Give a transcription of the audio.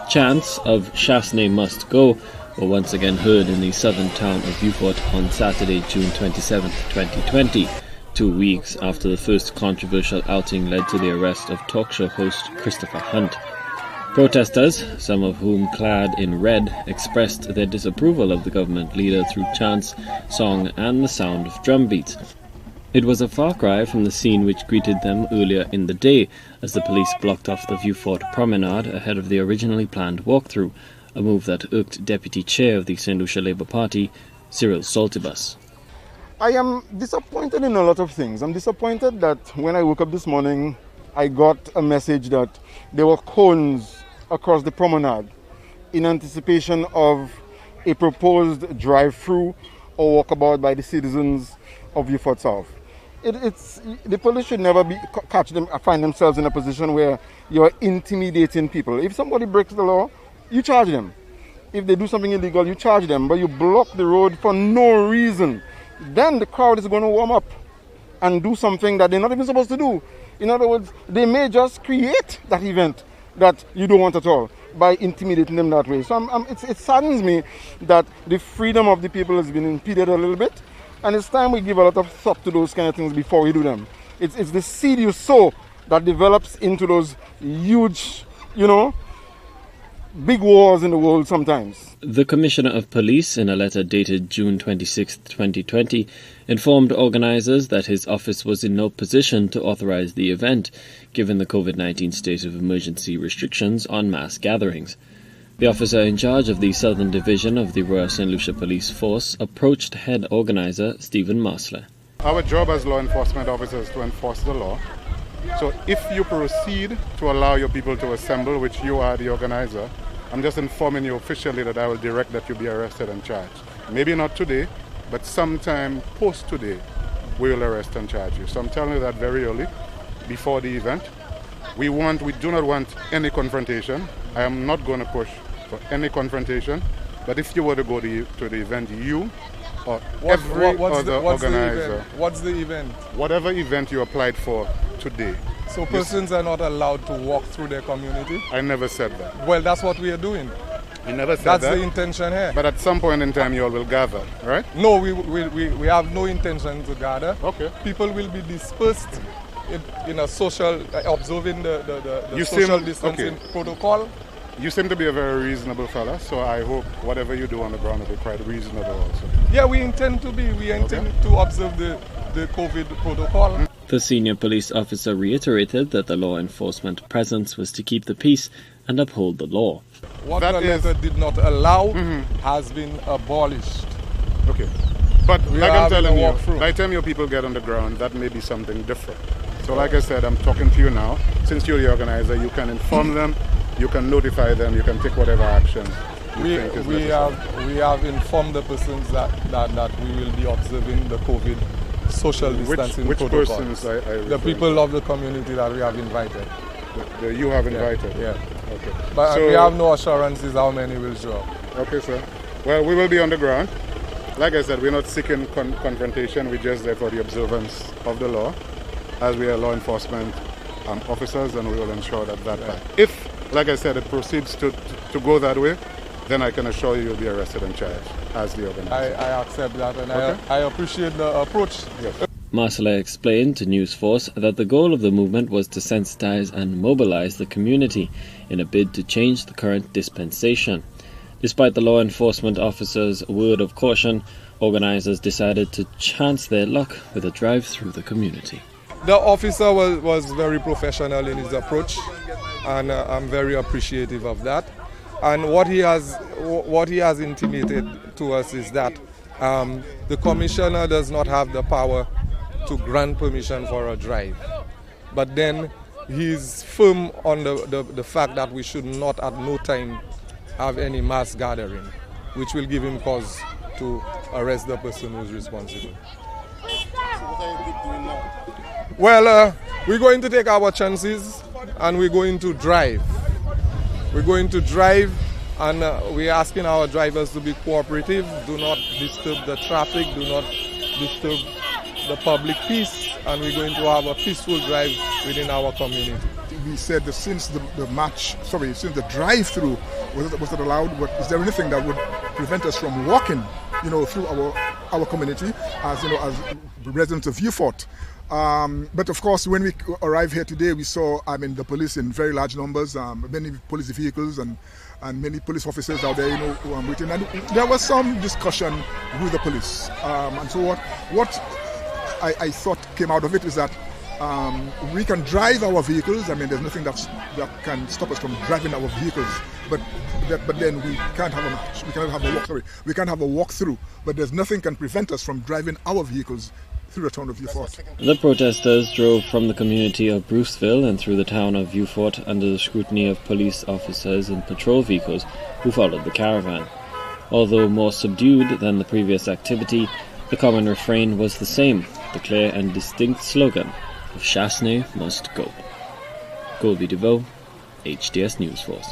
Chants of Chastanet must go were once again heard in the southern town of Vieux Fort on Saturday, June 27, 2020, 2 weeks after the first controversial outing led to the arrest of talk show host Christopher Hunt. Protesters, some of whom clad in red, expressed their disapproval of the government leader through chants, song and the sound of drum beats. It was a far cry from the scene which greeted them earlier in the day, as the police blocked off the Vieux Fort promenade ahead of the originally planned walkthrough, a move that irked Deputy Chair of the St. Lucia Labour Party, Cyril Saltibus. I am disappointed in a lot of things. I'm disappointed that when I woke up this morning, I got a message that there were cones across the promenade in anticipation of a proposed drive-through or walkabout by the citizens of Vieux Fort South. The police should never find themselves in a position where you're intimidating people. If somebody breaks the law, you charge them. If they do something illegal, you charge them, but you block the road for no reason. Then the crowd is going to warm up and do something that they're not even supposed to do. In other words, they may just create that event that you don't want at all by intimidating them that way. So it saddens me that the freedom of the people has been impeded a little bit, and it's time we give a lot of thought to those kind of things before we do them. It's the seed you sow that develops into those huge, big wars in the world sometimes. The Commissioner of Police, in a letter dated June 26, 2020, informed organisers that his office was in no position to authorise the event, given the COVID-19 state of emergency restrictions on mass gatherings. The officer in charge of the Southern Division of the Royal St. Lucia Police Force approached head organiser Stephen Marsler. Our job as law enforcement officers is to enforce the law. So if you proceed to allow your people to assemble, which you are the organizer, I'm just informing you officially that I will direct that you be arrested and charged. Maybe not today, but sometime post today, we will arrest and charge you. So I'm telling you that very early, before the event. We do not want any confrontation. I am not going to push for any confrontation. But if you were to go to the event, you or every other organizer. What's the event? Whatever event you applied for today. So persons are not allowed to walk through their community? I never said that. Well, that's what we are doing. I never said that's that. The intention here. But at some point in time, you all will gather, right? No, we have no intention to gather. Okay. People will be dispersed in a social, observing the social distancing protocol. You seem to be a very reasonable fella, so I hope whatever you do on the ground will be quite reasonable also. Yeah, we intend to be. We intend to observe the COVID protocol. The senior police officer reiterated that the law enforcement presence was to keep the peace and uphold the law. What the letter did not allow has been abolished. Okay. But like I'm telling you, by the time your people get on the ground, that may be something different. So like I said, I'm talking to you now. Since you're the organizer, you can inform them, you can notify them, you can take whatever action you think is necessary. We have informed the persons that we will be observing the COVID social distancing protocol. Which persons the people of the community that we have invited. You have invited? Yeah. Okay. But so, we have no assurances how many will show up. Okay, sir. Well, we will be on the ground. Like I said, we're not seeking confrontation. We're just there for the observance of the law, as we are law enforcement officers, and we will ensure that if, like I said, it proceeds to go that way, then I can assure you you'll be arrested and charged as the organizer. I accept that, and I appreciate the approach. Yes. Marsler explained to News Force that the goal of the movement was to sensitize and mobilize the community in a bid to change the current dispensation. Despite the law enforcement officer's word of caution, organizers decided to chance their luck with a drive through the community. The officer was very professional in his approach, and I'm very appreciative of that. And what he has intimated to us is that the commissioner does not have the power to grant permission for a drive. But then he's firm on the fact that we should not at no time have any mass gathering, which will give him cause to arrest the person who's responsible. Well, we're going to take our chances and we're going to drive. We're going to drive, and we're asking our drivers to be cooperative. Do not disturb the traffic, do not disturb the public peace, and we're going to have a peaceful drive within our community. We said that since the drive-through wasn't allowed, is there anything that would prevent us from walking, through our community as residents of Vieux Fort? But of course, when we arrived here today, we saw, the police in very large numbers, many police vehicles and many police officers out there, waiting. And there was some discussion with the police. And so what I thought came out of it is that we can drive our vehicles. There's nothing that can stop us from driving our vehicles. But then we can't have a walk-through. But there's nothing can prevent us from driving our vehicles through the town of Vieux Fort. The protesters drove from the community of Bruceville and through the town of Vieux Fort under the scrutiny of police officers in patrol vehicles who followed the caravan. Although more subdued than the previous activity, the common refrain was the same, the clear and distinct slogan of Chastanet must go. Colby DeVoe, HTS News Force.